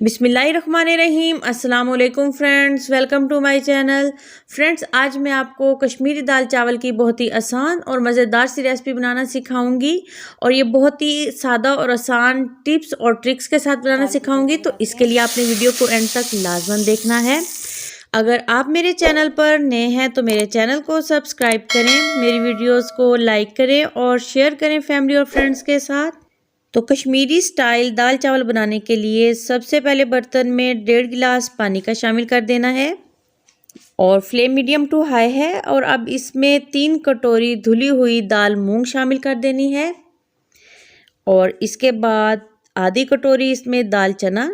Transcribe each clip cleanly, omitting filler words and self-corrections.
बिस्मिल्लाहिर्रहमानिर्रहीम। अस्सलाम वालेकुम friends, welcome to my channel. Friends, आज मैं आपको कश्मीरी दाल चावल की बहुत ही आसान और मज़ेदार सी रेसिपी बनाना सिखाऊंगी और ये बहुत ही सादा और आसान टिप्स और ट्रिक्स के साथ बनाना सिखाऊंगी। तो इसके लिए आपने वीडियो को एंड तक लाजमन देखना है। अगर आप मेरे चैनल पर नए हैं तो मेरे चैनल को सब्सक्राइब करें, मेरी वीडियोज़ को लाइक करें और शेयर करें फैमिली और फ्रेंड्स के साथ। तो कश्मीरी स्टाइल दाल चावल बनाने के लिए सबसे पहले बर्तन में 1.5 गिलास पानी का शामिल कर देना है और फ्लेम मीडियम टू हाई है। और अब इसमें 3 कटोरी धुली हुई दाल मूंग शामिल कर देनी है और इसके बाद आधी कटोरी इसमें दाल चना,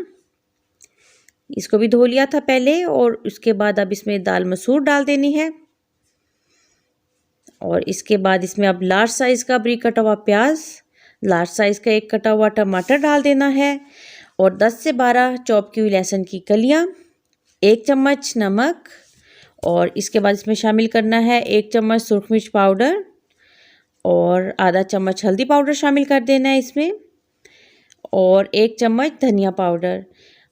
इसको भी धो लिया था पहले। और उसके बाद अब इसमें दाल मसूर डाल देनी है और इसके बाद इसमें अब लार्ज साइज़ का बारीक कटा हुआ प्याज, लार्ज साइज़ का 1 कटा हुआ टमाटर डाल देना है और 10 से 12 चॉप की हुई लहसुन की कलियां, 1 चम्मच नमक और इसके बाद इसमें शामिल करना है 1 चम्मच सुरख मिर्च पाउडर और आधा चम्मच हल्दी पाउडर शामिल कर देना है इसमें और 1 चम्मच धनिया पाउडर।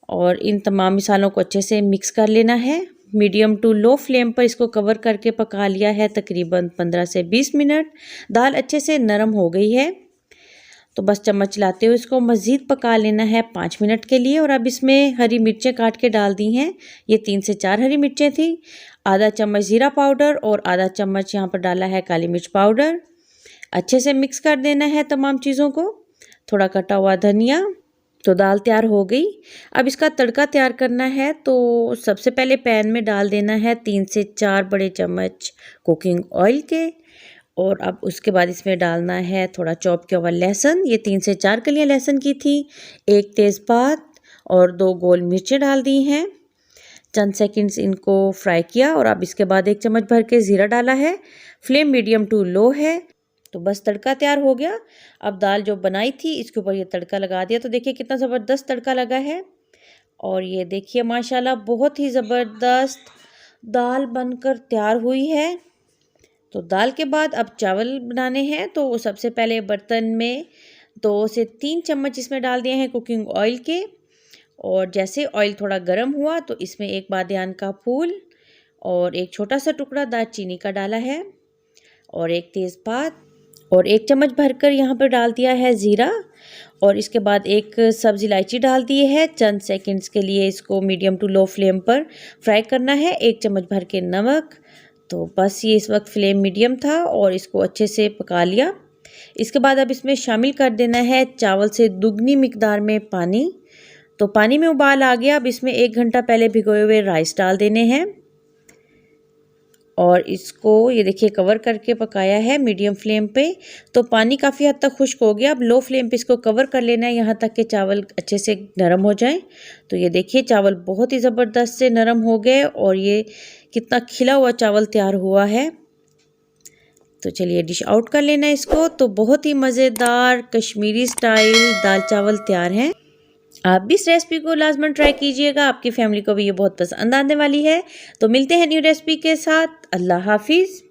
और इन तमाम मिसालों को अच्छे से मिक्स कर लेना है। मीडियम टू लो फ्लेम पर इसको कवर करके पका लिया है तकरीबन 15 से 20 मिनट। दाल अच्छे से नरम हो गई है तो बस चम्मच चलाते हुए इसको मज़ीद पका लेना है 5 मिनट के लिए। और अब इसमें हरी मिर्चें काट के डाल दी हैं, ये 3 से 4 हरी मिर्चें थी, आधा चम्मच ज़ीरा पाउडर और आधा चम्मच यहाँ पर डाला है काली मिर्च पाउडर। अच्छे से मिक्स कर देना है तमाम चीज़ों को, थोड़ा कटा हुआ धनिया। तो दाल तैयार हो गई। अब इसका तड़का तैयार करना है। तो सबसे पहले पैन में डाल देना है 3 से 4 बड़े चम्मच कुकिंग ऑयल के और अब उसके बाद इसमें डालना है थोड़ा चॉप किया हुआ लहसुन, ये 3 से 4 कलियां लहसुन की थी, 1 तेज़पात और 2 गोल मिर्चें डाल दी हैं। चंद सेकंड्स इनको फ्राई किया और अब इसके बाद 1 चम्मच भर के ज़ीरा डाला है। फ्लेम मीडियम टू लो है। तो बस तड़का तैयार हो गया। अब दाल जो बनाई थी इसके ऊपर ये तड़का लगा दिया। तो देखिए कितना ज़बरदस्त तड़का लगा है और ये देखिए माशाल्लाह बहुत ही ज़बरदस्त दाल बनकर तैयार हुई है। तो दाल के बाद अब चावल बनाने हैं। तो सबसे पहले बर्तन में 2 से 3 चम्मच इसमें डाल दिए हैं कुकिंग ऑयल के और जैसे ऑयल थोड़ा गर्म हुआ तो इसमें 1 बादियान का फूल और 1 छोटा सा टुकड़ा दालचीनी का डाला है और 1 तेज़पात और 1 चम्मच भरकर यहाँ पर डाल दिया है ज़ीरा और इसके बाद 1 सब्ज़ इलायची डाल दी है। चंद सेकंड्स के लिए इसको मीडियम टू लो फ्लेम पर फ्राई करना है। 1 चम्मच भर के नमक। तो बस ये इस वक्त फ्लेम मीडियम था और इसको अच्छे से पका लिया। इसके बाद अब इसमें शामिल कर देना है चावल से दुगनी मिकदार में पानी। तो पानी में उबाल आ गया। अब इसमें 1 घंटा पहले भिगोए हुए राइस डाल देने हैं और इसको ये देखिए कवर करके पकाया है मीडियम फ्लेम पे। तो पानी काफ़ी हद तक खुश्क हो गया। अब लो फ्लेम पे इसको कवर कर लेना है यहाँ तक कि चावल अच्छे से नरम हो जाएं। तो ये देखिए चावल बहुत ही ज़बरदस्त से नरम हो गए और ये कितना खिला हुआ चावल तैयार हुआ है। तो चलिए डिश आउट कर लेना है इसको। तो बहुत ही मज़ेदार कश्मीरी स्टाइल दाल चावल तैयार हैं। आप भी इस रेसिपी को लाजमन ट्राई कीजिएगा, आपकी फैमिली को भी ये बहुत पसंद आने वाली है। तो मिलते हैं न्यू रेसिपी के साथ। अल्लाह हाफिज़।